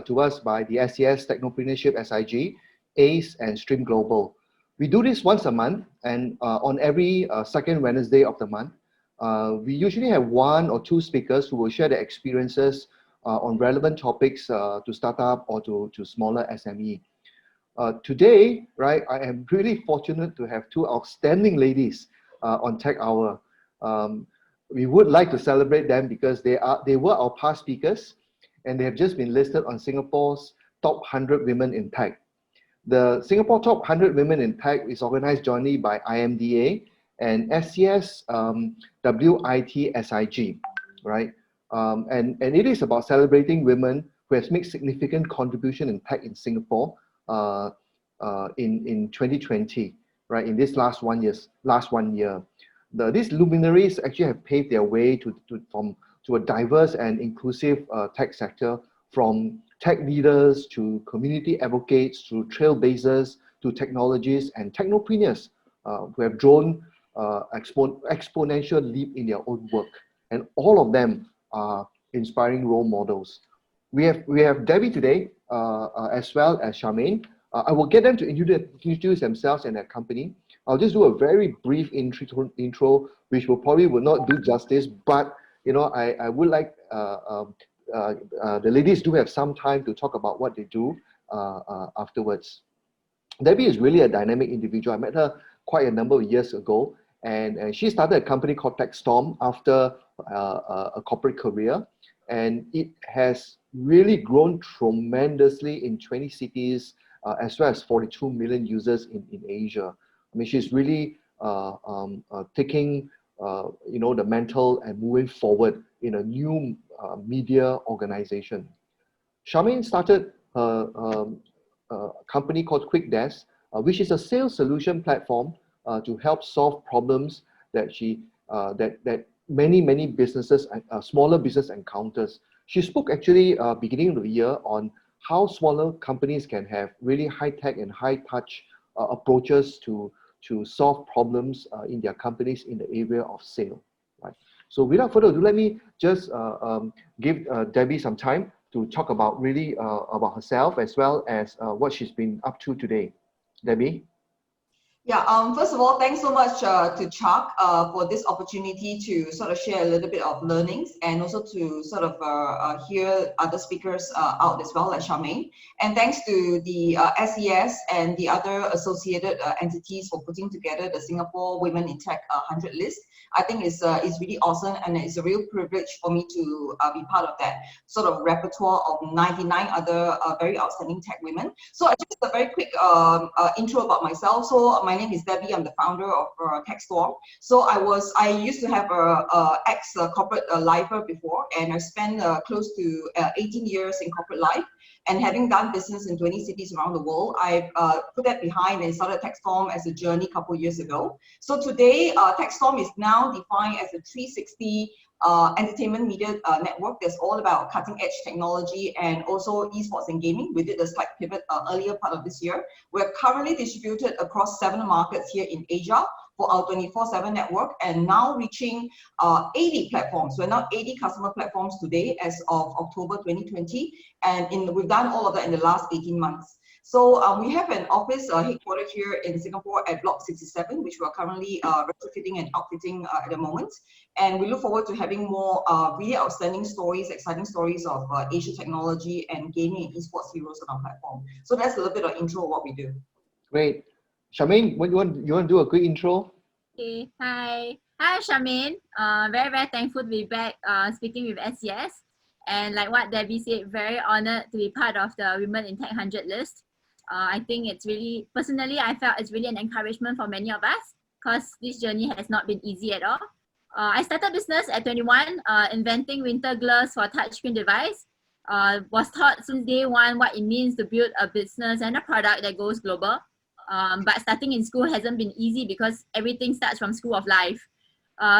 to us by the SES Technopreneurship SIG, ACE, and Stream Global. We do this once a month, and on every second Wednesday of the month, we usually have one or two speakers who will share their experiences on relevant topics to startup or to smaller SME. Today, right, I am really fortunate to have two outstanding ladies on TecHour. We would like to celebrate them because they were our past speakers, and they have just been listed on Singapore's top 100 women in tech. The Singapore Top 100 Women in Tech is organized jointly by IMDA and SCS WIT SIG, right? And it is about celebrating women who has made significant contribution in tech in Singapore in 2020, right? In this last 1 year. These luminaries actually have paved their way to a diverse and inclusive tech sector, from tech leaders to community advocates to trailblazers to technologists and technopreneurs who have drawn exponential leap in their own work. And all of them are inspiring role models. We have Debbie today as well as Charmaine. I will get them to introduce themselves and their company. I'll just do a very brief intro, which will not do justice, but you know, I would like the ladies do have some time to talk about what they do afterwards. Debbie is really a dynamic individual. I met her quite a number of years ago, and she started a company called Techstorm after a corporate career, and it has really grown tremendously in 20 cities, as well as 42 million users in Asia. I mean, she's really taking the mantle and moving forward in a new media organization. Charmaine started a company called QuickDesk, which is a sales solution platform to help solve problems that many businesses, smaller business encounters. She spoke actually beginning of the year on how smaller companies can have really high-tech and high-touch approaches to solve problems in their companies in the area of sale. Right. So without further ado, let me just give Debbie some time to talk about really about herself as well as what she's been up to today. Debbie? Yeah, first of all, thanks so much to Chuck for this opportunity to sort of share a little bit of learnings, and also to sort of hear other speakers out as well, like Charmaine. And thanks to the SES and the other associated entities for putting together the Singapore Women in Tech 100 list. I think it's really awesome, and it's a real privilege for me to be part of that sort of repertoire of 99 other very outstanding tech women. So just a very quick intro about myself. So my name is Debbie. I'm the founder of Techstorm. So I used to have a ex-corporate lifer before, and I spent close to 18 years in corporate life. And having done business in 20 cities around the world, I put that behind and started Techstorm as a journey a couple of years ago. So today, Techstorm is now defined as a 360 entertainment media network that's all about cutting-edge technology and also esports and gaming. We did a slight pivot earlier part of this year. We're currently distributed across 7 markets here in Asia for our 24/7 network, and now reaching 80 platforms. We're now 80 customer platforms today as of October 2020, and we've done all of that in the last 18 months. So we have an office headquartered here in Singapore at Block 67, which we're currently retrofitting and outfitting at the moment. And we look forward to having more really outstanding stories, exciting stories of Asia technology and gaming and esports heroes on our platform. So that's a little bit of intro of what we do. Great. Charmaine, you want to do a quick intro? Okay, hi, Charmaine. Very thankful to be back speaking with SES. And like what Debbie said, very honored to be part of the Women in Tech 100 list. I think it's really, personally, I felt it's really an encouragement for many of us, because this journey has not been easy at all. I started business at 21, inventing winter gloves for touchscreen device. Was taught since day one what it means to build a business and a product that goes global. But starting in school hasn't been easy because everything starts from school of life.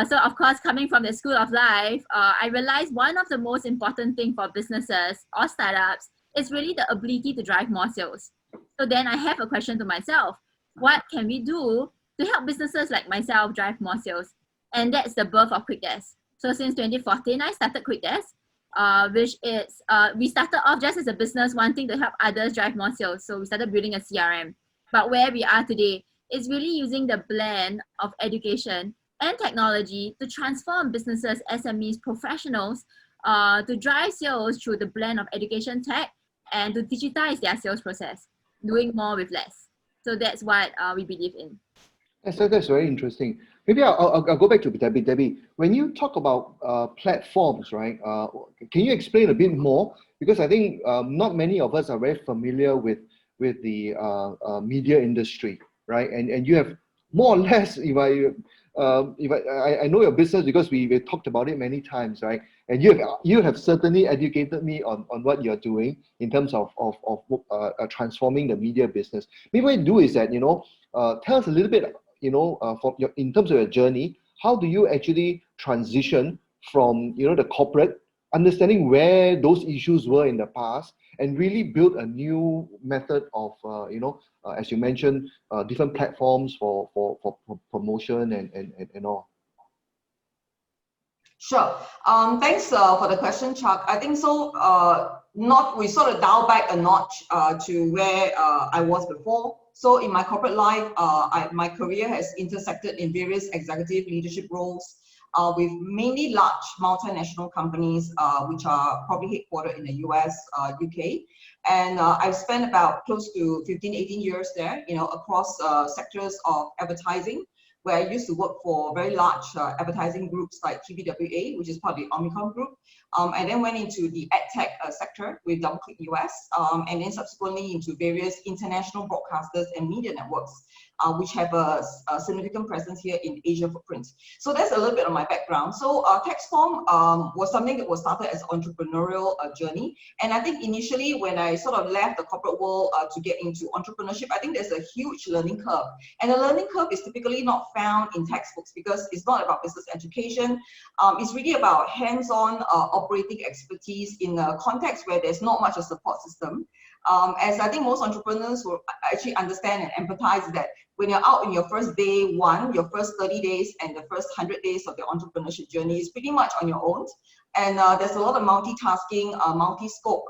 So of course, coming from the school of life, I realized one of the most important things for businesses or startups is really the ability to drive more sales. So then I have a question to myself: what can we do to help businesses like myself drive more sales? And that's the birth of QuickDesk. So since 2014, I started QuickDesk. which is we started off just as a business wanting to help others drive more sales. So we started building a CRM. But where we are today is really using the blend of education and technology to transform businesses, SMEs, professionals to drive sales through the blend of education tech and to digitize their sales process, doing more with less. So that's what we believe in. That's very interesting. Maybe I'll go back to Debbie. Debbie, when you talk about platforms, right? Can you explain a bit more? Because I think not many of us are very familiar with the media industry, right? And you have more or less, if I know your business because we talked about it many times, right? And you have certainly educated me on what you're doing in terms of transforming the media business. Maybe what you do is that, tell us a little bit, in terms of your journey, how do you actually transition from, the corporate, understanding where those issues were in the past, and really build a new method of, as you mentioned, different platforms for promotion and all. Sure. Thanks for the question, Chuck. I think so. We sort of dial back a notch to where I was before. So in my corporate life, my career has intersected in various executive leadership roles with mainly large multinational companies, which are probably headquartered in the US, UK. And I've spent about close to 15, 18 years there, across sectors of advertising, where I used to work for very large advertising groups like TBWA, which is part of the Omnicom group. I then went into the EdTech sector with DoubleClick US, and then subsequently into various international broadcasters and media networks, which have a significant presence here in Asia footprint. So that's a little bit of my background. So Techstorm was something that was started as an entrepreneurial journey. And I think initially when I sort of left the corporate world to get into entrepreneurship, I think there's a huge learning curve. And the learning curve is typically not found in textbooks because it's not about business education. It's really about hands-on operating expertise in a context where there's not much of a support system. As I think most entrepreneurs will actually understand and empathize that when you're out in your first day one, your first 30 days and the first 100 days of the entrepreneurship journey is pretty much on your own. And there's a lot of multitasking, multi-scope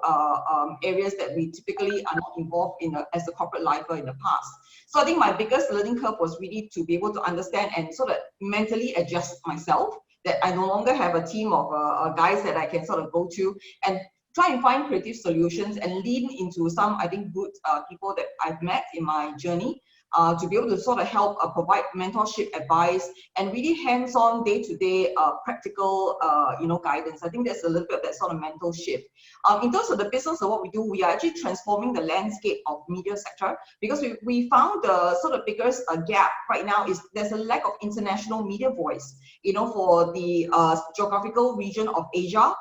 areas that we typically are not involved in as a corporate lifer in the past. So I think my biggest learning curve was really to be able to understand and sort of mentally adjust myself, that I no longer have a team of guys that I can sort of go to and try and find creative solutions and lean into some, I think, good people that I've met in my journey to be able to sort of help provide mentorship, advice, and really hands-on, day-to-day practical, guidance. I think there's a little bit of that sort of mental shift. In terms of the business of what we do, we are actually transforming the landscape of media sector because we found the sort of biggest gap right now is there's a lack of international media voice, for the geographical region of Asia.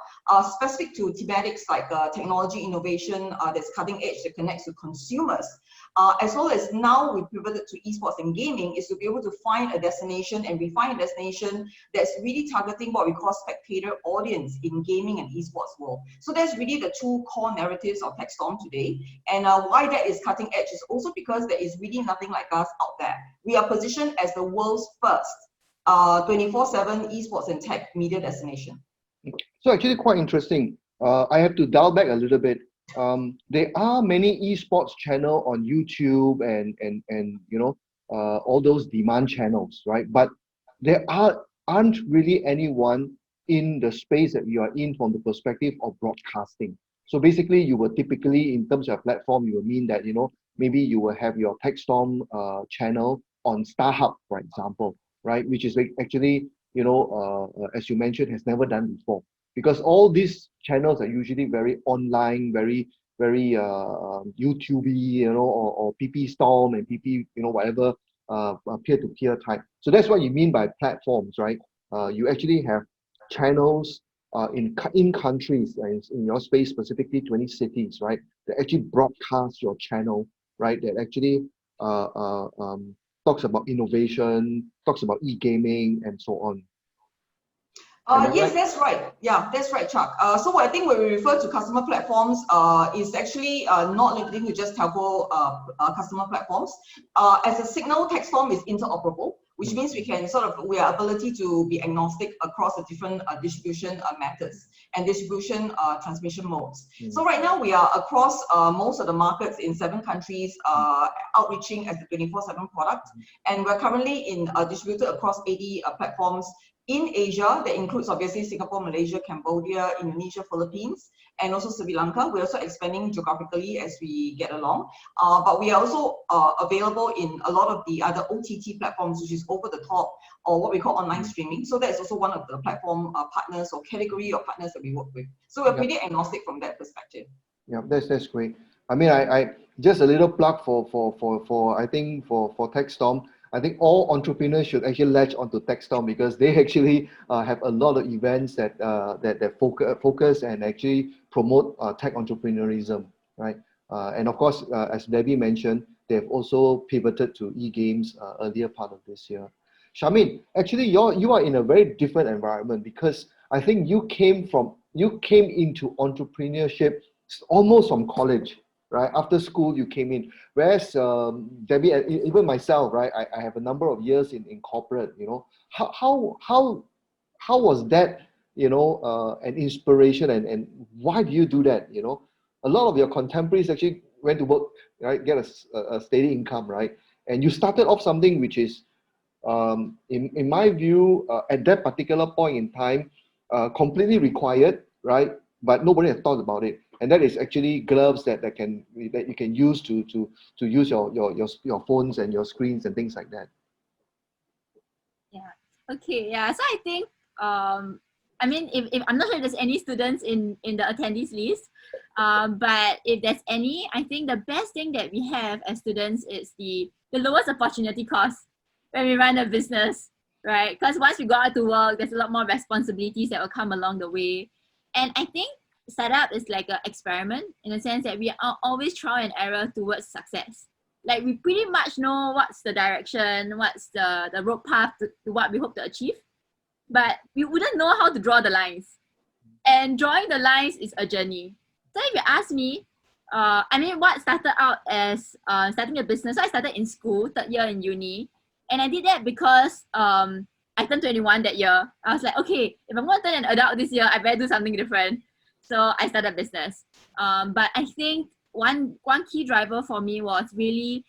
Specific to thematics like technology innovation that's cutting edge that connects to consumers, as well as now we pivoted to esports and gaming, is to be able to find a destination and refine a destination that's really targeting what we call spectator audience in gaming and esports world. So that's really the two core narratives of Techstorm today. And why that is cutting edge is also because there is really nothing like us out there. We are positioned as the world's first 24/7 esports and tech media destination. So actually quite interesting. I have to dial back a little bit. There are many esports channel on YouTube and all those demand channels, right? But there aren't really anyone in the space that you are in from the perspective of broadcasting. So basically, you will typically, in terms of platform, you will mean that maybe you will have your Techstorm channel on StarHub, for example, right? Which is actually as you mentioned, has never done before, because all these channels are usually very online, very YouTube-y, or PP Storm and PP, whatever peer-to-peer type. So that's what you mean by platforms, right? You actually have channels in countries, and in your space specifically 20 cities, right? That actually broadcast your channel, right? That actually talks about innovation, talks about e-gaming, and so on. Yes, right? That's right. Yeah, that's right, Chuck. So I think when we refer to customer platforms, is actually not limiting to just telco customer platforms. As a signal, Techstorm is interoperable, which means we are ability to be agnostic across the different distribution methods and distribution transmission modes. So right now we are across most of the markets in 7 countries, outreaching as a 24/7 product, and we're currently distributed across 80 platforms in Asia. That includes obviously Singapore, Malaysia, Cambodia, Indonesia, Philippines, and also Sri Lanka. We're also expanding geographically as we get along, but we are also available in a lot of the other OTT platforms, which is over the top, or what we call online streaming. So that's also one of the platform partners or category of partners that we work with. So we're pretty agnostic from that perspective. Yeah, that's great. I mean, I just a little plug for I think for Techstorm. I think all entrepreneurs should actually latch onto Techstorm, because they actually have a lot of events that focus and actually promote tech entrepreneurism, right? And of course, as Debbie mentioned, they've also pivoted to e-games earlier part of this year. Charmaine, actually, you are in a very different environment, because I think you came into entrepreneurship almost from college, right? After school, you came in. Whereas Debbie, even myself, right? I have a number of years in corporate. You know, how was that? You know, an inspiration, and why do you do that? You know, a lot of your contemporaries actually went to work, right? Get a steady income, right? And you started off something which is, in my view, at that particular point in time, completely required, right? But nobody had thought about it, and that is actually gloves that you can use to use your phones and your screens and things like that. Yeah. Okay. Yeah. So I think I mean, if I'm not sure if there's any students in the attendees list, but if there's any, I think the best thing that we have as students is the lowest opportunity cost when we run a business, right? Because once we go out to work, there's a lot more responsibilities that will come along the way. And I think startup is like an experiment in the sense that we are always trial and error towards success. Like we pretty much know what's the direction, what's the road path to what we hope to achieve, but we wouldn't know how to draw the lines. And drawing the lines is a journey. So if you ask me, I mean, what started out as starting a business, so I started in school, 3rd year in uni, and I did that because I turned 21 that year. I was like, okay, if I'm going to turn an adult this year, I better do something different. So I started business. But I think one key driver for me was really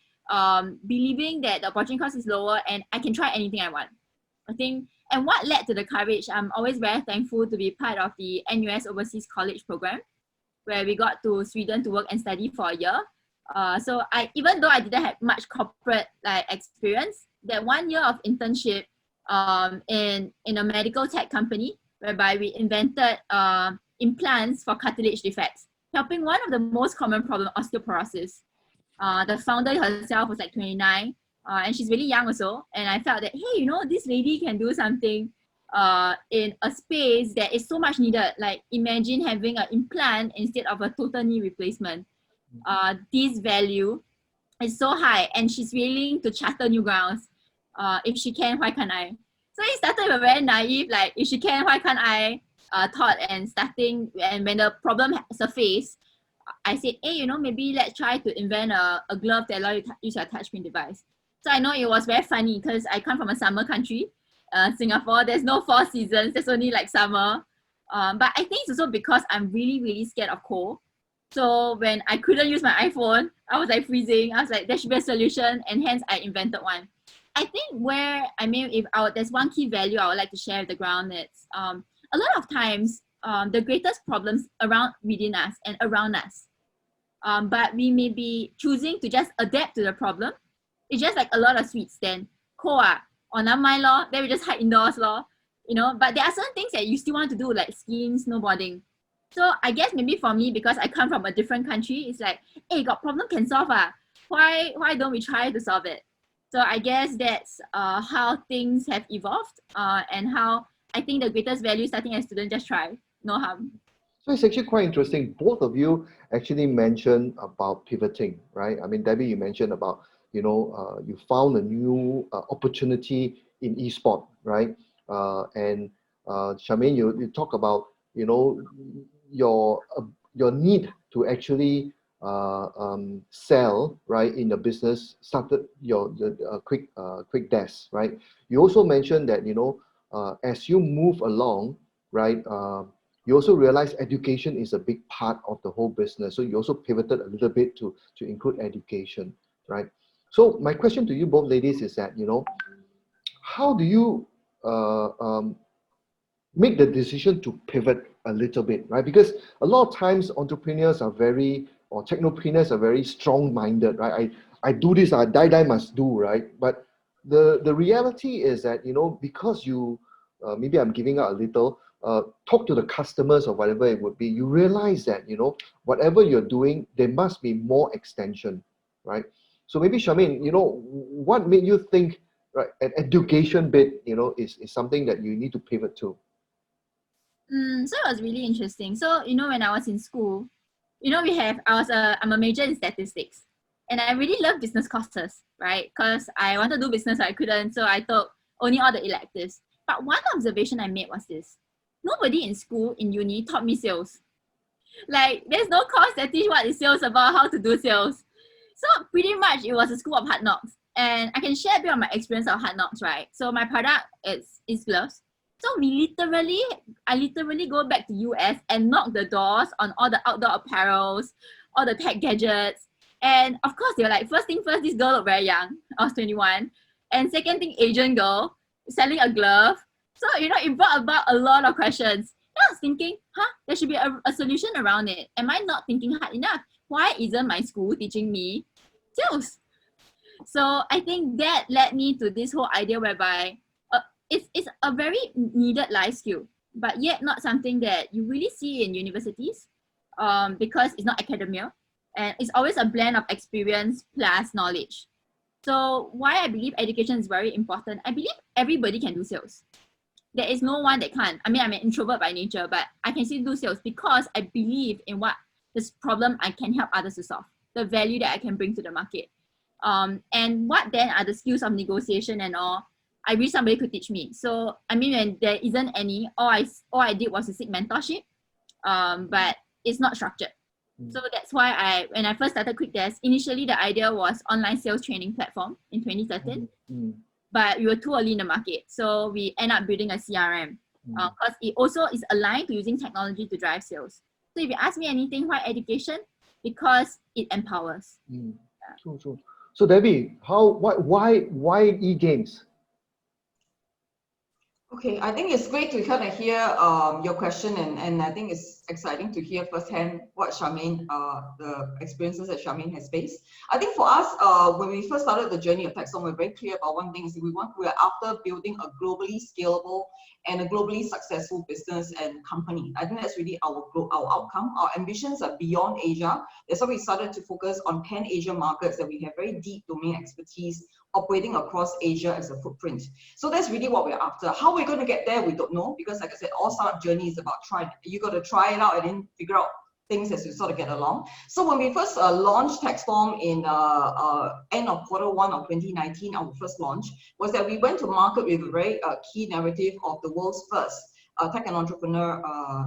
believing that the opportunity cost is lower and I can try anything I want. I think, and what led to the courage, I'm always very thankful to be part of the NUS Overseas College program, where we got to Sweden to work and study for a year. So even though I didn't have much corporate experience, that 1 year of internship in a medical tech company, whereby we invented implants for cartilage defects, helping one of the most common problem, osteoporosis. The founder herself was like 29, and she's really young also. And I felt that, hey, you know, this lady can do something in a space that is so much needed. Like imagine having an implant instead of a total knee replacement. This value is so high, and she's willing to charter new grounds. If she can, why can't I? So it started with a very naive, like, if she can, why can't I? Thought, and starting, and when the problem surfaced, I said, hey, you know, maybe let's try to invent a glove that allows you to use your touchscreen device. So I know it was very funny because I come from a summer country, Singapore. There's no 4 seasons, there's only like summer. But I think it's also because I'm really, really scared of cold. So when I couldn't use my iPhone, I was like freezing. I was like, there should be a solution, and hence I invented one. I think there's one key value I would like to share with the ground. It's a lot of times the greatest problems within us and around us. But we may be choosing to just adapt to the problem. It's just like a lot of sweets then. On my law, then we just hide indoors law. You know, but there are certain things that you still want to do, like skiing, snowboarding. So I guess maybe for me, because I come from a different country, it's like, hey, got problem can solve. Why don't we try to solve it? So I guess that's how things have evolved, and how I think the greatest value starting as a student, just try, no harm. So it's actually quite interesting. Both of you actually mentioned about pivoting, right? I mean, Debbie, you mentioned about, you know, you found a new opportunity in esports, right? And Charmaine, you talk about, you know, your need to actually sell, right, in the business, started your quick desk, right? You also mentioned that, you know, as you move along, right, you also realize education is a big part of the whole business. So you also pivoted a little bit to include education, right? So my question to you both ladies is that, you know, how do you make the decision to pivot a little bit, right? Because a lot of times entrepreneurs are very, or technopreneurs are very strong-minded, right? I do this, I die must do, right? But the reality is that, you know, because you, maybe I'm giving out a little, talk to the customers or whatever it would be, you realize that, you know, whatever you're doing, there must be more extension, right? So maybe Charmaine, you know, what made you think, right, an education bit, you know, is something that you need to pivot to? So it was really interesting. So, you know, when I was in school, you know, I'm a major in statistics, and I really love business courses, right? Because I wanted to do business, I couldn't, so I took only all the electives. But one observation I made was this: nobody in school, in uni, taught me sales. Like, there's no course that teach what is sales about, how to do sales. So pretty much it was a school of hard knocks. And I can share a bit of my experience of hard knocks, right? So my product is gloves. So I literally go back to US and knock the doors on all the outdoor apparels, all the tech gadgets. And of course, they were like, first thing first, this girl looked very young. I was 21. And second thing, Asian girl selling a glove. So, you know, it brought about a lot of questions. And I was thinking, there should be a solution around it. Am I not thinking hard enough? Why isn't my school teaching me sales? So I think that led me to this whole idea whereby it's a very needed life skill, but yet not something that you really see in universities, because it's not academia, and it's always a blend of experience plus knowledge. So why I believe education is very important, I believe everybody can do sales. There is no one that can't. I mean, I'm an introvert by nature, but I can still do sales because I believe in what this problem I can help others to solve, the value that I can bring to the market. And what then are the skills of negotiation and all, I wish somebody could teach me. So, I mean, when there isn't any, all I did was to seek mentorship, but it's not structured. So that's why when I first started Quick Desk, initially the idea was online sales training platform in 2013, but we were too early in the market. So we end up building a CRM because it also is aligned to using technology to drive sales. So if you ask me anything, why education? Because it empowers. Yeah. True. So Debbie, why e-games? Okay, I think it's great to kind of hear your question, and I think it's exciting to hear firsthand what Charmaine, the experiences that Charmaine has faced. I think for us, when we first started the journey of Techstorm, we're very clear about one thing: is we're after building a globally scalable and a globally successful business and company. I think that's really our outcome. Our ambitions are beyond Asia. That's why we started to focus on pan-Asia markets that we have very deep domain expertise operating across Asia as a footprint. So that's really what we're after. How we're going to get there, we don't know, because like I said, all startup journey is about trying. You got to try it out and then figure out things as you sort of get along. So when we first launched Techstorm in end of Q1 of 2019, our first launch was that we went to market with a very key narrative of the world's first Tech and Entrepreneur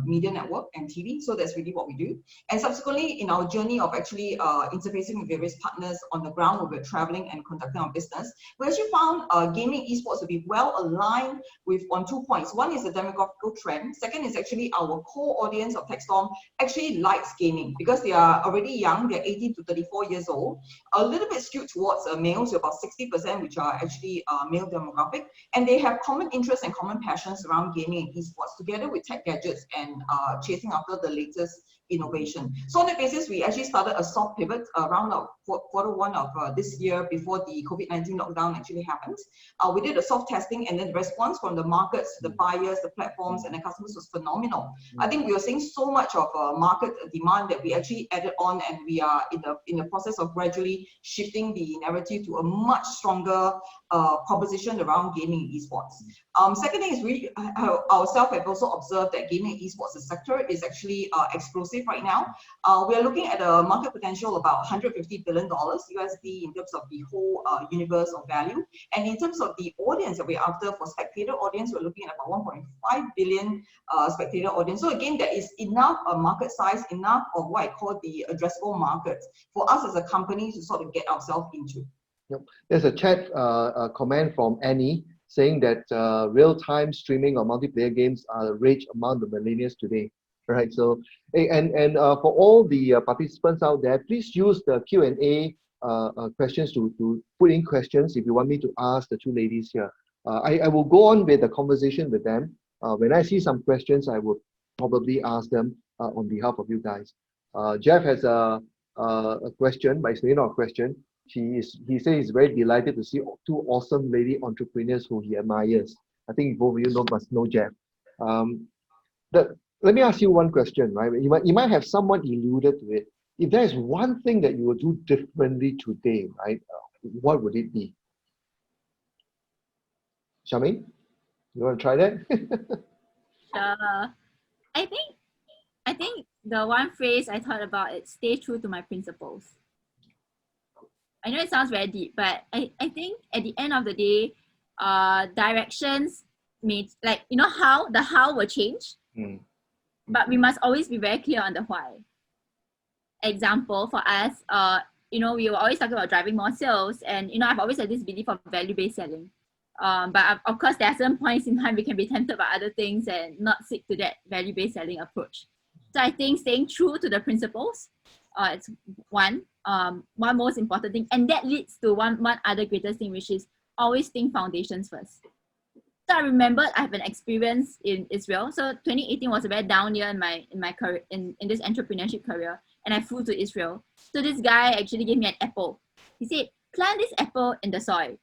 media network and TV. So that's really what we do. And subsequently, in our journey of actually interfacing with various partners on the ground where we're traveling and conducting our business, we actually found gaming esports to be well aligned with on 2 points. One is the demographical trend. Second is actually our core audience of Techstorm actually likes gaming because they are already young. They're 18 to 34 years old, a little bit skewed towards males, so about 60%, which are actually male demographic, and they have common interests and common passions around gaming and esports, together with tech gadgets and chasing after the latest innovation. So on that basis, we actually started a soft pivot around Q1 of this year, before the COVID-19 lockdown actually happened. We did a soft testing, and then the response from the markets, the buyers, the platforms, and the customers was phenomenal. I think we are seeing so much of market demand that we actually added on, and we are in the process of gradually shifting the narrative to a much stronger proposition around gaming and esports. Second thing is we ourselves have also observed that gaming and esports, the sector, is actually explosive inclusive right now. We are looking at a market potential about $150 billion USD in terms of the whole universe of value. And in terms of the audience that we're after, for spectator audience, we're looking at about 1.5 billion spectator audience. So again, there is enough market size, enough of what I call the addressable market for us as a company to sort of get ourselves into. Yep. There's a chat comment from Annie saying that real-time streaming of multiplayer games are the rage among the millennials today. Right. So, and for all the participants out there, please use the Q&A questions to put in questions if you want me to ask the two ladies here. I will go on with the conversation with them. When I see some questions, I will probably ask them on behalf of you guys. Jeff has a question, but it's really not a question. He says he's very delighted to see two awesome lady entrepreneurs who he admires. I think both of you must know Jeff. Let me ask you one question, right? You might have somewhat alluded to it. If there is one thing that you would do differently today, right? What would it be? Charmaine, you want to try that? I think the one phrase I thought about is stay true to my principles. I know it sounds very deep, but I think at the end of the day, directions may, like, you know, the how will change, but we must always be very clear on the why. Example for us, you know, we were always talking about driving more sales, and you know, I've always had this belief of value-based selling. But of course, there are some points in time we can be tempted by other things and not stick to that value-based selling approach. So I think staying true to the principles, it's one most important thing, and that leads to one other greatest thing, which is always think foundations first. So I remember I have an experience in Israel. So 2018 was a very down year in my career, in this entrepreneurship career, and I flew to Israel. So this guy actually gave me an apple. He said, plant this apple in the soil.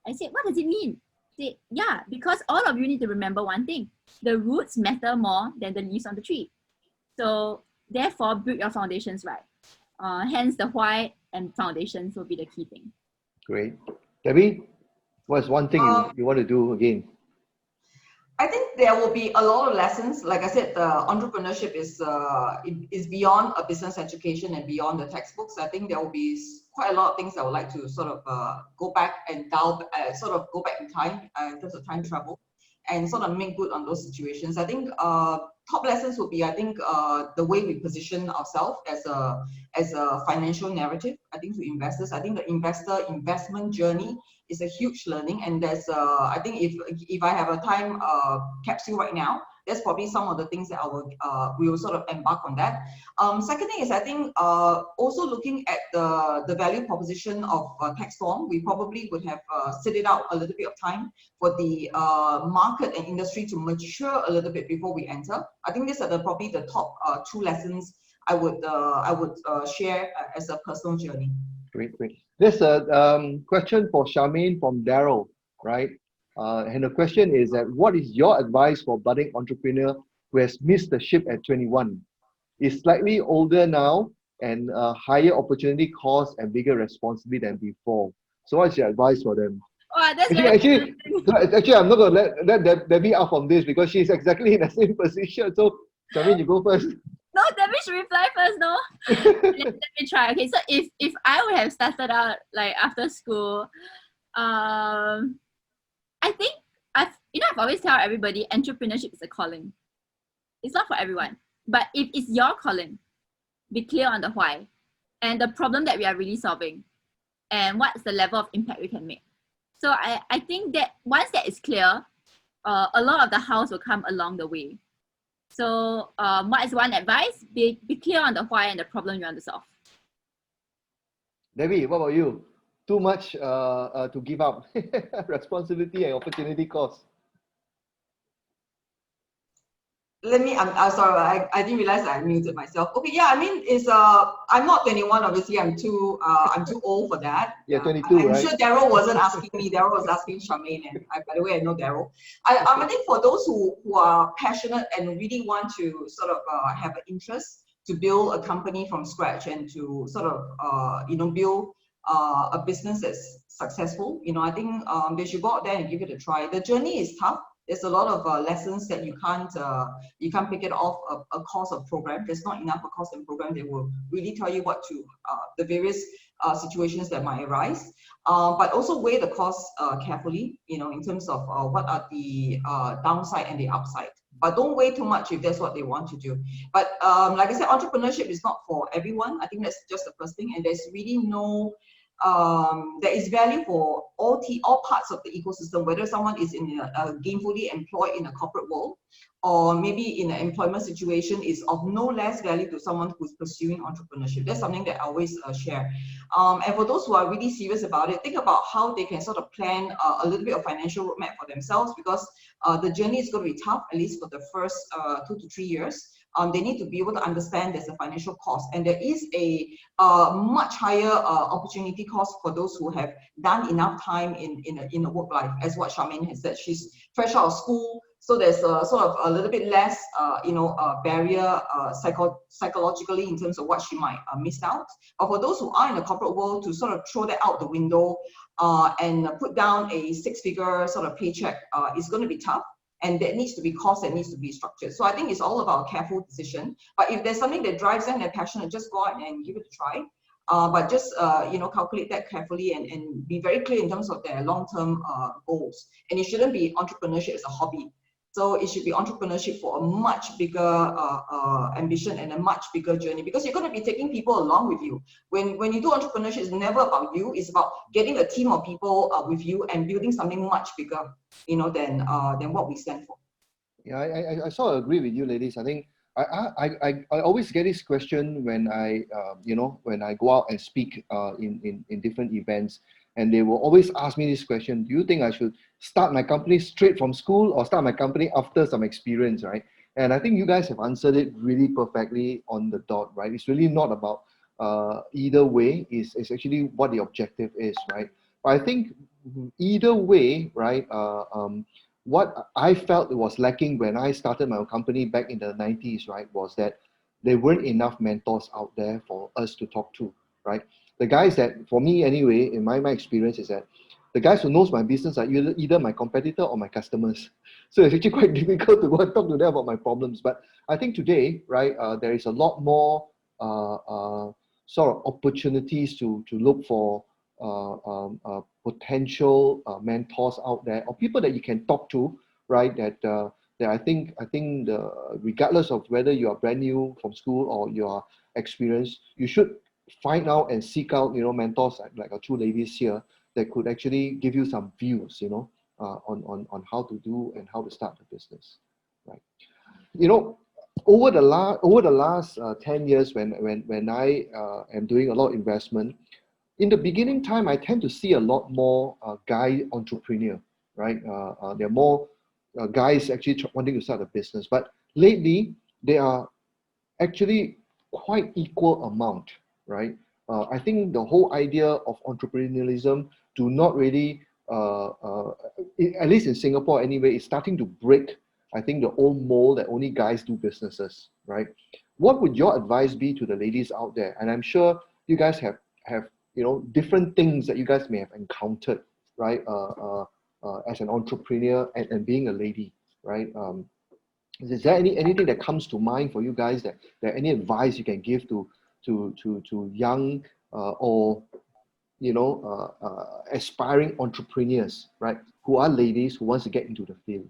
I said, what does it mean? He said, yeah, because all of you need to remember one thing: the roots matter more than the leaves on the tree. So therefore, build your foundations right. Hence, the why and foundations will be the key thing. Great. Debbie, what's one thing you want to do again? I think there will be a lot of lessons. Like I said, entrepreneurship is beyond a business education and beyond the textbooks. I think there will be quite a lot of things I would like to sort of go back and sort of go back in time in terms of time travel and sort of make good on those situations. I think top lessons would be, I think, the way we position ourselves as a financial narrative. I think to investors, I think the investment journey is a huge learning, and there's I think if I have a time capsule right now, that's probably some of the things that we will sort of embark on that. Second thing is, I think also looking at the value proposition of Techstorm, we probably would have set it out a little bit of time for the market and industry to mature a little bit before we enter. I think these are probably the top two lessons I would share as a personal journey. Great. There's a question for Charmaine from Daryl, right? And the question is that what is your advice for budding entrepreneur who has missed the ship at 21? Is slightly older now and higher opportunity cost and bigger responsibility than before. So what's your advice for them? Oh, that's actually, I'm not going to let Debbie out from this because she's exactly in the same position. So Charmaine, you go first. No, Debbie should reply first, no? Let me try. Okay, so if I would have started out like after school, I think I've always tell everybody entrepreneurship is a calling. It's not for everyone. But if it's your calling, be clear on the why and the problem that we are really solving and what's the level of impact we can make. So I think that once that is clear, a lot of the hows will come along the way. So what is one advice? Be clear on the why and the problem you want to solve. Debbie, what about you? Too much to give up. Responsibility and opportunity cost. I'm sorry, I didn't realize I muted myself. Okay, yeah, I mean, I'm not 21, obviously. I'm too old for that. Yeah, 22, I'm right? sure Daryl wasn't asking me. Daryl was asking Charmaine, and by the way, I know Daryl. I think for those who are passionate and really want to sort of have an interest to build a company from scratch and to sort of build a business that's successful, I think they should go out there and give it a try. The journey is tough. There's a lot of lessons that you can't pick it off a course or program. There's not enough a course and program that will really tell you what to the various situations that might arise. But also weigh the costs carefully, you know, in terms of what are the downside and the upside. But don't weigh too much if that's what they want to do. But like I said, entrepreneurship is not for everyone. I think that's just the first thing. And there's really no there is value for all parts of the ecosystem, whether someone is in a gainfully employed in a corporate world, or maybe in an employment situation, is of no less value to someone who's pursuing entrepreneurship. That's something that I always share. And for those who are really serious about it, think about how they can sort of plan a little bit of financial roadmap for themselves, because the journey is going to be tough, at least for the first 2 to 3 years. They need to be able to understand there's a financial cost, and there is a much higher opportunity cost for those who have done enough time in a work life, as what Charmaine has said. She's fresh out of school, so there's sort of a little bit less, barrier psychologically in terms of what she might miss out. But for those who are in the corporate world, to sort of throw that out the window and put down a 6-figure sort of paycheck is going to be tough. And that needs to be cost, that needs to be structured. So I think it's all about a careful decision. But if there's something that drives them, they're passionate, just go out and give it a try. But just calculate that carefully and be very clear in terms of their long-term goals. And it shouldn't be entrepreneurship as a hobby. So it should be entrepreneurship for a much bigger ambition and a much bigger journey, because you're going to be taking people along with you. When you do entrepreneurship, it's never about you. It's about getting a team of people with you and building something much bigger, than what we stand for. Yeah, I sort of agree with you, ladies. I think I always get this question when I go out and speak in different events, and they will always ask me this question: do you think I should start my company straight from school or start my company after some experience, right? And I think you guys have answered it really perfectly on the dot, right? It's really not about either way. It's actually what the objective is, right? But I think either way, right, what I felt was lacking when I started my company back in the 90s, right, was that there weren't enough mentors out there for us to talk to, right? The guys that, for me anyway, in my experience, is that the guys who knows my business are either my competitor or my customers. So it's actually quite difficult to go and talk to them about my problems. But I think today, right, there is a lot more sort of opportunities to look for potential mentors out there, or people that you can talk to, right? That I think regardless of whether you are brand new from school or you are experienced, you should find out and seek out, mentors like our two ladies here that could actually give you some views, on how to do and how to start the business, right? Over the last 10 years, when I am doing a lot of investment, in the beginning time, I tend to see a lot more guy entrepreneur, right? There are more guys actually wanting to start a business, but lately they are actually quite equal amount, right? I think the whole idea of entrepreneurialism do not really, at least in Singapore anyway, is starting to break, I think, the old mold that only guys do businesses, right? What would your advice be to the ladies out there? And I'm sure you guys have different things that you guys may have encountered, right? As an entrepreneur and being a lady, right? Is there anything that comes to mind for you guys that any advice you can give to young or aspiring entrepreneurs, right? Who are ladies who wants to get into the field?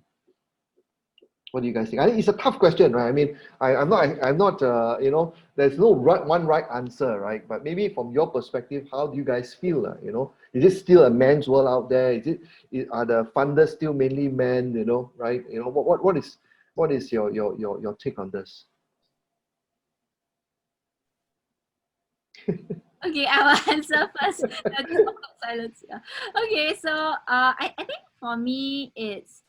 What do you guys think? I think it's a tough question, right? I mean, I'm not, there's no one right answer, right? But maybe from your perspective, how do you guys feel? Is it still a man's world out there? Are the funders still mainly men? Right? What is your take on this? Okay, I will answer first. Silence. Yeah. Okay, so I think for me it's,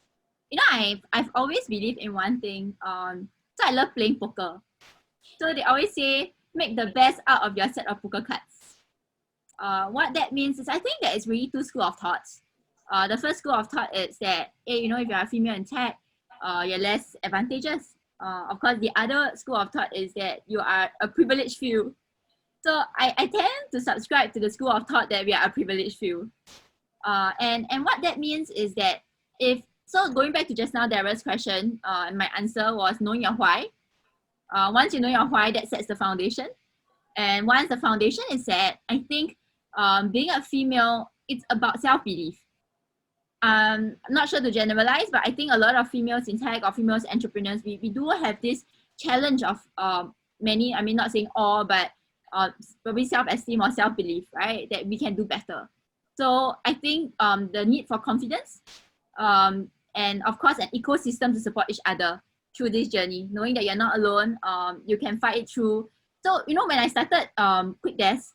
I've always believed in one thing. So I love playing poker. So they always say, make the best out of your set of poker cards. What that means is, I think that it's really two schools of thoughts. The first school of thought is that, if you're a female in tech, you're less advantageous. Of course, the other school of thought is that you are a privileged few. So I tend to subscribe to the school of thought that we are a privileged few. And what that means is that if So going back to just now, Daryl's question, my answer was knowing your why. Once you know your why, that sets the foundation. And once the foundation is set, I think being a female, it's about self-belief. I'm not sure to generalize, but I think a lot of females in tech or females entrepreneurs, we do have this challenge of many, I mean, not saying all, but probably self-esteem or self-belief, right? That we can do better. So I think the need for confidence and of course an ecosystem to support each other through this journey, knowing that you're not alone, you can fight it through. So, you know, when I started QuickDesk,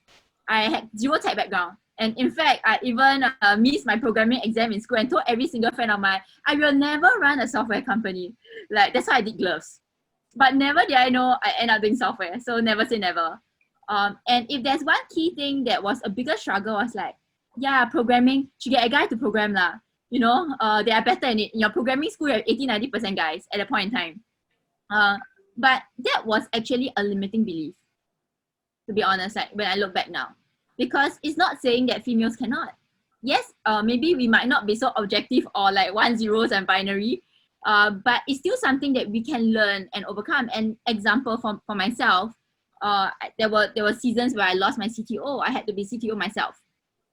I had zero tech background. And in fact, I even missed my programming exam in school and told every single friend of mine, I will never run a software company. Like, that's why I did gloves. But never did I know I end up doing software. So never say never. And if there's one key thing that was a bigger struggle, was like, yeah, programming, you get a guy to program lah. You know, they are better in it. In your programming school, you have 80-90% guys at a point in time. But that was actually a limiting belief, to be honest, like when I look back now. Because it's not saying that females cannot. Yes, maybe we might not be so objective or like 1 zeros and binary, but it's still something that we can learn and overcome. And example for myself, there were seasons where I lost my CTO. I had to be CTO myself,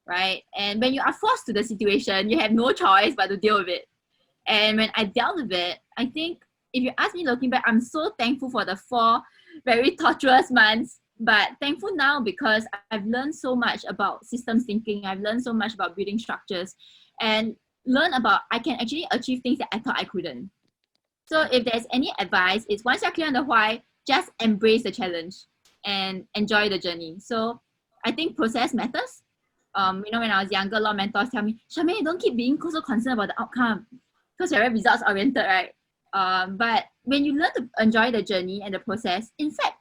right? And when you are forced to the situation, you have no choice but to deal with it. And when I dealt with it, I think if you ask me looking back, I'm so thankful for the 4 very torturous months. But thankful now because I've learned so much about systems thinking. I've learned so much about building structures and learn about I can actually achieve things that I thought I couldn't. So if there's any advice, it's once you're clear on the why, just embrace the challenge and enjoy the journey. So I think process matters. You know, when I was younger, a lot of mentors tell me, Charmaine, don't keep being so concerned about the outcome because you're very results oriented, right? But when you learn to enjoy the journey and the process, in fact,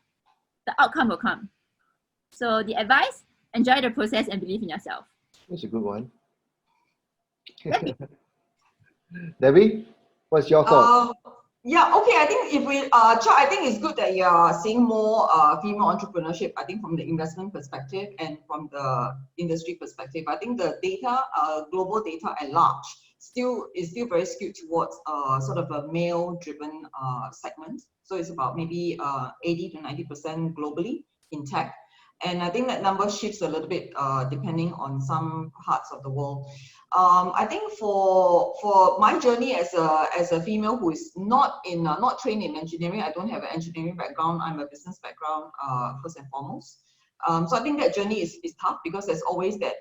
the outcome will come. So the advice, enjoy the process and believe in yourself. That's a good one. Debbie, what's your thought? Yeah, okay. I think if we, Chuck, I think it's good that you're seeing more female entrepreneurship, I think from the investment perspective and from the industry perspective. I think the data, global data at large, is still very skewed towards sort of a male-driven segment. So it's about maybe 80 to 90% globally in tech. And I think that number shifts a little bit depending on some parts of the world. I think for my journey as a female who is not trained in engineering, I don't have an engineering background. I'm a business background first and foremost. So I think that journey is tough because there's always that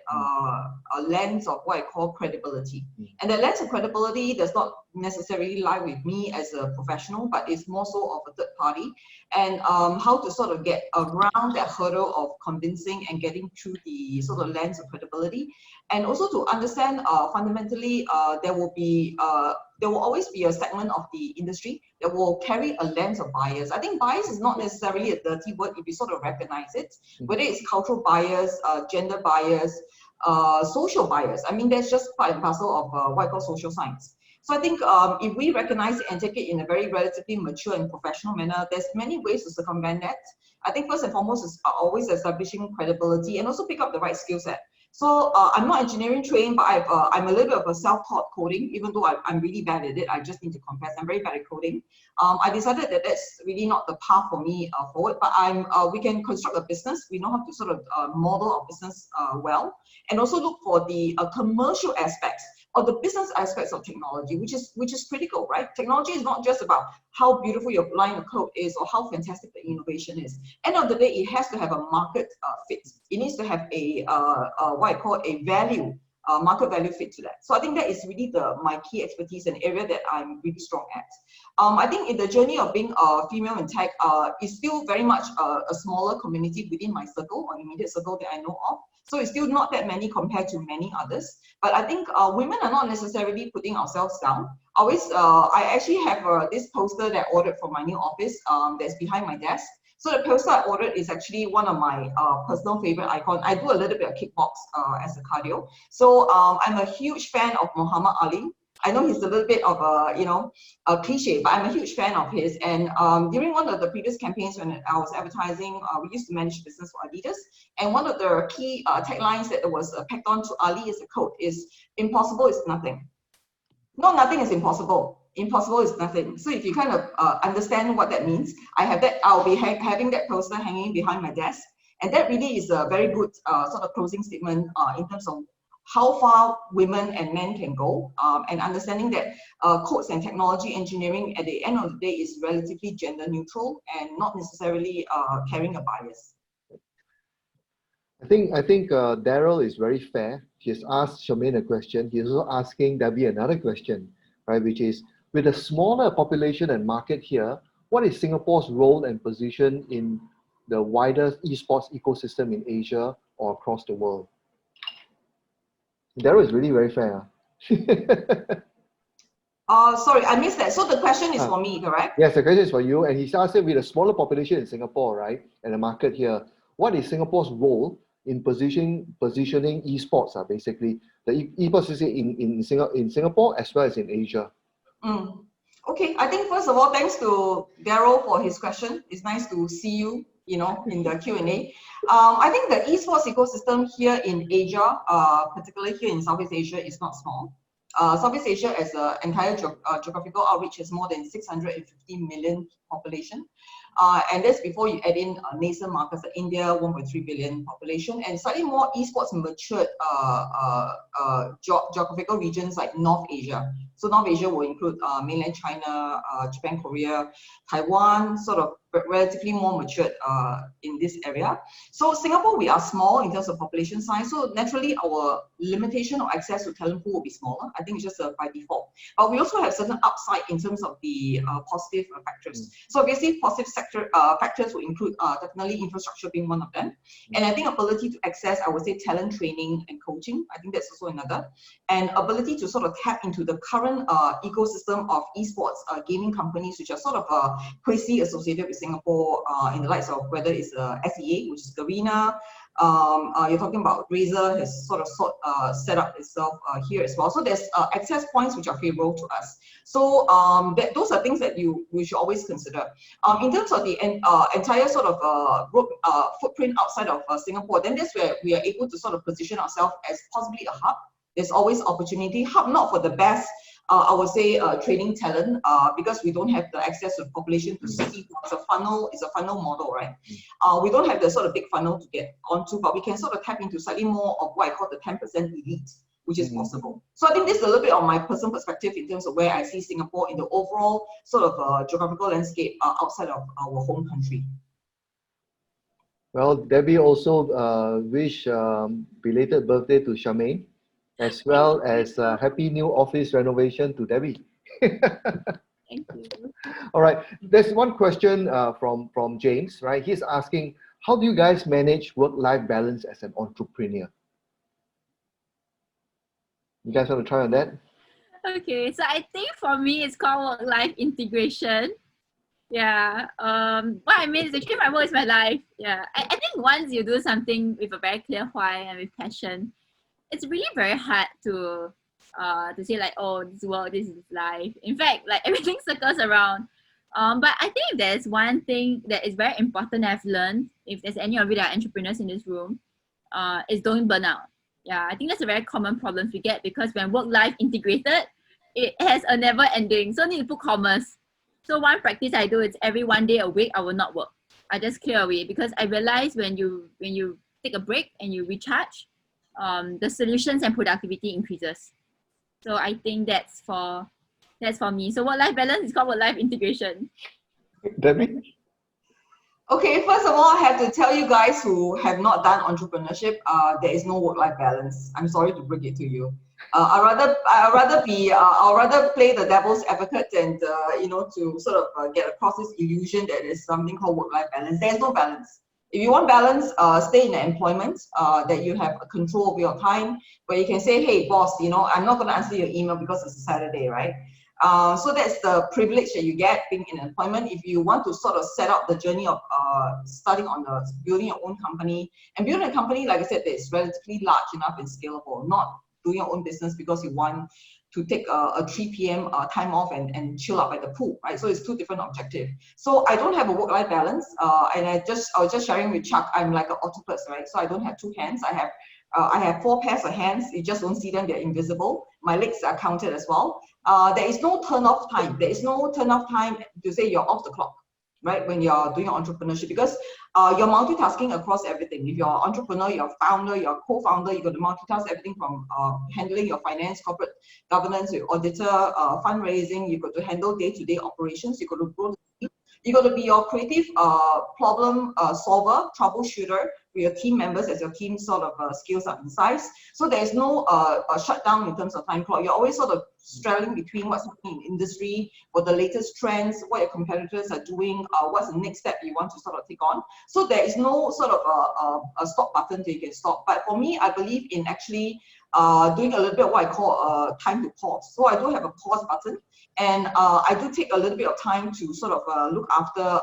a lens of what I call credibility. And that lens of credibility does not necessarily lie with me as a professional, but it's more so of a third party. And how to sort of get around that hurdle of convincing and getting through the sort of lens of credibility. And also to understand fundamentally there will always be a segment of the industry that will carry a lens of bias. I think bias is not necessarily a dirty word if you sort of recognize it, whether it's cultural bias, gender bias, social bias. I mean, that's just part and parcel of what I call social science. So I think if we recognize it and take it in a very relatively mature and professional manner, there's many ways to circumvent that. I think first and foremost is always establishing credibility and also pick up the right skill set. So I'm not engineering trained, but I'm a little bit of a self-taught coding, even though I'm really bad at it. I just need to confess, I'm very bad at coding. I decided that that's really not the path for me forward, but we can construct a business. We know how to sort of model our business well, and also look for the commercial aspects or the business aspects of technology, which is critical, right? Technology is not just about how beautiful your line of code is or how fantastic the innovation is. End of the day, it has to have a market fit. It needs to have a what I call a value, market value fit to that. So I think that is really my key expertise and area that I'm really strong at. I think in the journey of being a female in tech, is still very much a smaller community within my circle or immediate circle that I know of. So it's still not that many compared to many others. But I think women are not necessarily putting ourselves down. I actually have this poster that I ordered from my new office that's behind my desk. So the poster I ordered is actually one of my personal favorite icons. I do a little bit of kickbox as a cardio. So I'm a huge fan of Muhammad Ali. I know he's a little bit of a cliche, but I'm a huge fan of his. And during one of the previous campaigns when I was advertising, we used to manage business for Adidas. And one of the key taglines that was packed on to Ali as a quote is, "Impossible is nothing." No, nothing is impossible. Impossible is nothing. So if you kind of understand what that means, I'll be having that poster hanging behind my desk, and that really is a very good sort of closing statement in terms of how far women and men can go, and understanding that codes and technology engineering at the end of the day is relatively gender neutral and not necessarily carrying a bias. I think Daryl is very fair. He has asked Charmaine a question. He's also asking Debbie another question, right? Which is, with a smaller population and market here, what is Singapore's role and position in the wider esports ecosystem in Asia or across the world? Daryl is really very fair. Sorry, I missed that. So the question is for me, correct? Yes, the question is for you. And he's asking, with a smaller population in Singapore, right, and the market here, what is Singapore's role in positioning esports, basically the esports is in Singapore as well as in Asia? Okay, I think first of all, thanks to Daryl for his question. It's nice to see you, in the Q&A. I think the esports ecosystem here in Asia, particularly here in Southeast Asia, is not small. Southeast Asia as an entire geographical outreach has more than 650 million population. And that's before you add in nascent markets like India, 1.3 billion population, and slightly more esports matured geographical regions like North Asia. So North Asia will include mainland China, Japan, Korea, Taiwan, sort of relatively more matured in this area. So Singapore, we are small in terms of population size, so naturally our limitation of access to talent pool will be smaller. I think it's just by default. But we also have certain upside in terms of the positive factors. So obviously positive factors will include definitely infrastructure being one of them. And I think ability to access, I would say, talent training and coaching. I think that's also another. And ability to sort of tap into the current ecosystem of esports gaming companies, which are sort of closely associated with Singapore in the likes of whether it's SEA, which is Garena. You're talking about Razer has sort of set up itself here as well. So there's access points which are favorable to us. So those are things that we should always consider. In terms of the entire sort of footprint outside of Singapore, then that's where we are able to sort of position ourselves as possibly a hub. There's always opportunity. Hub not for the best, I would say, training talent, because we don't have the access to population to see. It's a funnel model, right? We don't have the sort of big funnel to get onto, but we can sort of tap into slightly more of what I call the 10% elite, which is possible. So I think this is a little bit of my personal perspective in terms of where I see Singapore in the overall sort of geographical landscape outside of our home country. Well, Debbie also wish belated birthday to Charmaine, as well as happy new office renovation to Debbie. Thank you. All right, there's one question from James, right? He's asking, how do you guys manage work-life balance as an entrepreneur? You guys want to try on that? Okay, so I think for me, it's called work-life integration. Yeah, what I mean is actually my work is my life. Yeah, I think once you do something with a very clear why and with passion, it's really very hard to say like, oh, this work, this is life. In fact, like everything circles around. But I think if there's one thing that is very important I've learned, if there's any of you that are entrepreneurs in this room, is don't burn out. Yeah, I think that's a very common problem we get, because when work-life integrated, it has a never ending. So need to put commas. So one practice I do is every 1 day a week, I will not work. I just clear away, because I realize when you take a break and you recharge, the solutions and productivity increases. So I think that's for me. So work-life balance is called work-life integration. Debbie? Okay, first of all, I have to tell you guys who have not done entrepreneurship, there is no work-life balance. I'm sorry to break it to you. I'd rather play the devil's advocate and to sort of get across this illusion that there's something called work-life balance. There's no balance. If you want balance, stay in an employment that you have control over your time, where you can say, hey, boss, I'm not going to answer your email because it's a Saturday, right? So that's the privilege that you get being in employment. If you want to sort of set up the journey of starting on building your own company, and building a company, like I said, that is relatively large enough and scalable, not doing your own business because you want to take a 3 p.m. Time off and chill up at the pool, right? So it's two different objectives. So I don't have a work-life balance, and I was just sharing with Chuck, I'm like an octopus, right? So I don't have two hands. I have 4 pairs of hands. You just don't see them; they're invisible. My legs are counted as well. there is no turn off time. There is no turn off time to say you're off the clock, right? When you're doing entrepreneurship, because you're multitasking across everything. If you're an entrepreneur, you're a founder, you're a co-founder, you got to multitask everything from handling your finance, corporate governance, your auditor, fundraising. You got to handle day-to-day operations. You got to grow the team. You got to be your creative problem solver, troubleshooter with your team members as your team sort of scales up in size. So there's no shutdown in terms of time clock. You're always sort of straddling between what's happening in industry, what the latest trends, what your competitors are doing, what's the next step you want to sort of take on. So there is no sort of a stop button that you can stop. But for me, I believe in actually doing a little bit of what I call time to pause. So I do have a pause button, and I do take a little bit of time to sort of look after,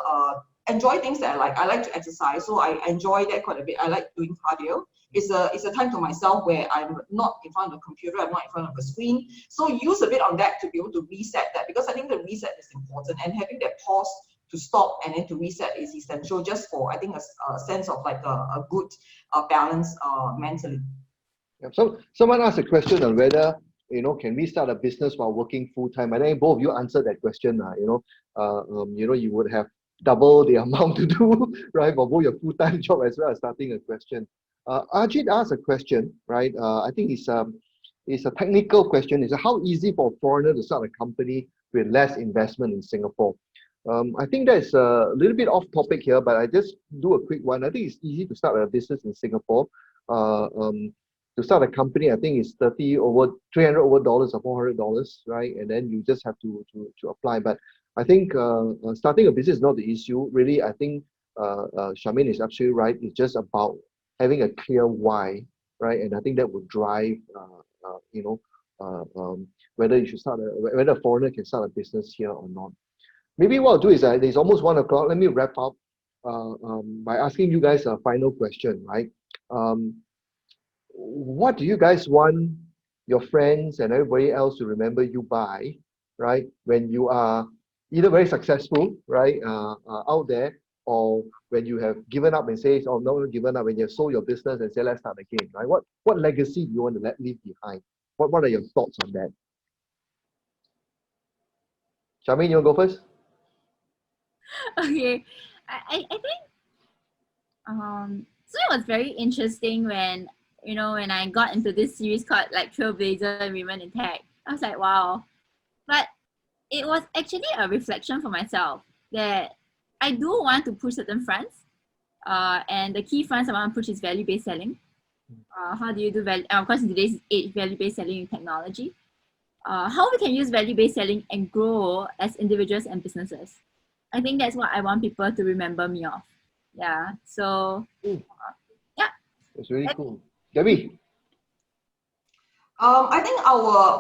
enjoy things that I like. I like to exercise, so I enjoy that quite a bit. I like doing cardio. It's a time to myself where I'm not in front of the computer, I'm not in front of a screen. So use a bit on that to be able to reset that, because I think the reset is important, and having that pause to stop and then to reset is essential, just for, I think, a sense of like a good balance mentally. Yeah. So someone asked a question on whether, can we start a business while working full time? I think both of you answered that question. You would have double the amount to do, right, for both your full-time job as well as starting a question. Ajit asked a question, right? I think it's a technical question. It's how easy for a foreigner to start a company with less investment in Singapore? I think that's a little bit off topic here, but I just do a quick one. I think it's easy to start a business in Singapore. To start a company, I think it's $300 or $400, right? And then you just have to apply. But I think starting a business is not the issue. Really, I think Charmaine is absolutely right. It's just about having a clear why, right? And I think that would drive, whether you should whether a foreigner can start a business here or not. Maybe what I'll do is it's almost 1 o'clock. Let me wrap up by asking you guys a final question, right? What do you guys want your friends and everybody else to remember you by, right? When you are either very successful, right, out there, or when you have given up and say, oh, no, given up, when you have sold your business and say, let's start again, right? What legacy do you want to leave behind? What are your thoughts on that? Charmaine, you want to go first? Okay, I think so it was very interesting when I got into this series called like Trailblazer Women in Tech. I was like, wow. But it was actually a reflection for myself that I do want to push certain fronts, and the key fronts I want to push is value-based selling. How do you do value? Of course, in today's age, value-based selling in technology. How we can use value-based selling and grow as individuals and businesses. I think that's what I want people to remember me of. Yeah. So, yeah. That's really cool. Debbie? I think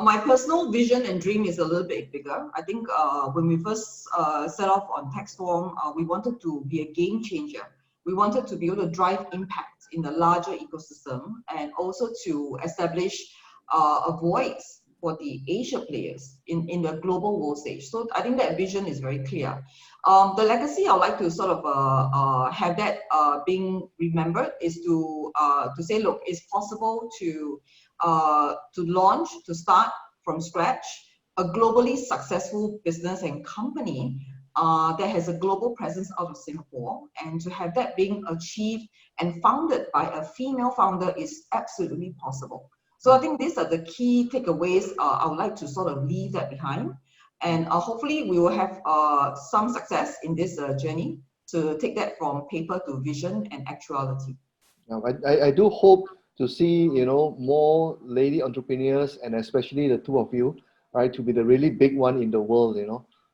my personal vision and dream is a little bit bigger. I think when we first set off on Techstorm, we wanted to be a game changer. We wanted to be able to drive impact in the larger ecosystem, and also to establish a voice for the Asia players in the global world stage. So I think that vision is very clear. The legacy I'd like to sort of have that being remembered is to say, look, it's possible to launch, to start from scratch a globally successful business and company that has a global presence out of Singapore, and to have that being achieved and founded by a female founder is absolutely possible. So I think these are the key takeaways I would like to sort of leave that behind. And hopefully we will have some success in this journey to take that from paper to vision and actuality. I do hope to see, more lady entrepreneurs, and especially the two of you, right, to be the really big one in the world,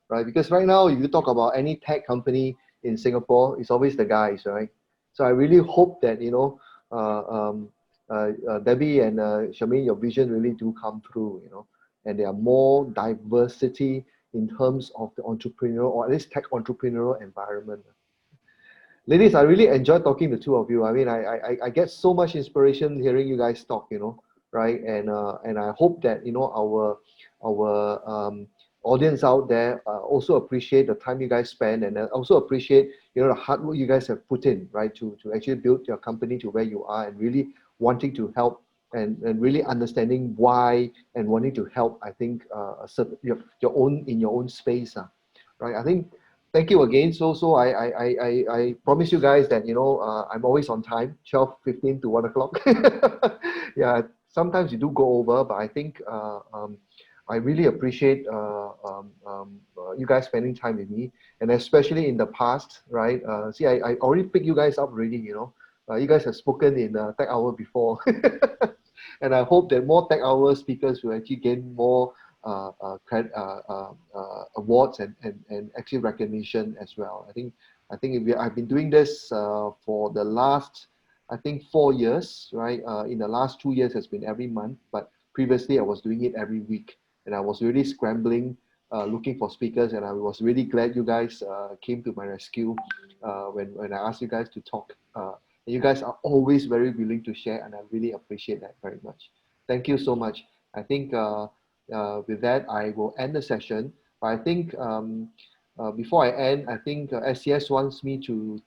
right? Because right now, if you talk about any tech company in Singapore, it's always the guys, right? So I really hope that, Debbie and Charmaine, your vision really do come through, and there are more diversity in terms of the entrepreneurial, or at least tech entrepreneurial environment. Ladies, I really enjoyed talking to the two of you. I mean, I get so much inspiration hearing you guys talk, right? And I hope that, our audience out there also appreciate the time you guys spend, and also appreciate, the hard work you guys have put in, right, to actually build your company to where you are, and really wanting to help and really understanding why and wanting to help. I think your own in your own space, right? I think thank you again. So I promise you guys that I'm always on time, 12:15 to 1 o'clock. Yeah, sometimes you do go over, but I think I really appreciate you guys spending time with me, and especially in the past, right? See, I already picked you guys up already. You guys have spoken in TechHour before, and I hope that more TechHour speakers will actually gain more awards and actually recognition as well. I've been doing this for the last 4 years, right? In the last 2 years has been every month, but previously I was doing it every week, and I was really scrambling, looking for speakers, and I was really glad you guys came to my rescue when I asked you guys to talk. And you guys are always very willing to share, and I really appreciate that very much. Thank you so much. I think with that, I will end the session. But I think before I end, I think SCS wants me to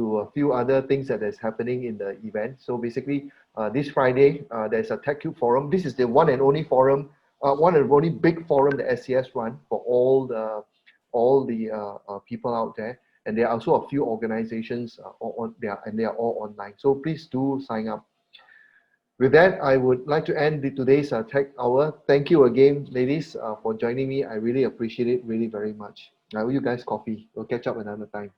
to a few other things that is happening in the event. So basically, this Friday, there's a TechCube forum. This is the one and only forum, one and only big forum that SCS run for all the people out there. And there are also a few organizations they are all online. So please do sign up. With that, I would like to end today's Tech Hour. Thank you again, ladies, for joining me. I really appreciate it really very much. I owe you guys coffee. We'll catch up another time.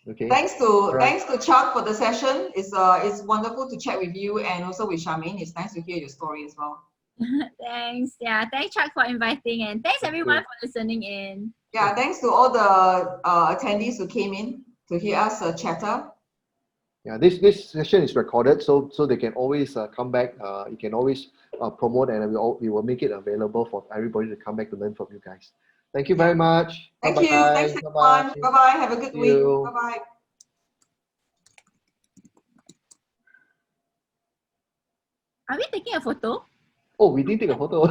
Okay. Thanks to Chuck for the session. It's wonderful to chat with you, and also with Charmaine. It's nice to hear your story as well. Thanks. Yeah, thanks Chuck for inviting, and thanks everyone for listening in. Yeah, thanks to all the attendees who came in to hear us chatter. Yeah, this session is recorded, so they can always come back. You can always promote, and we will make it available for everybody to come back to learn from you guys. Thank you very much. Thank Bye-bye. you. Thanks everyone. Bye-bye. Have a good week. Bye-bye. Are we taking a photo? Oh, we didn't take a photo.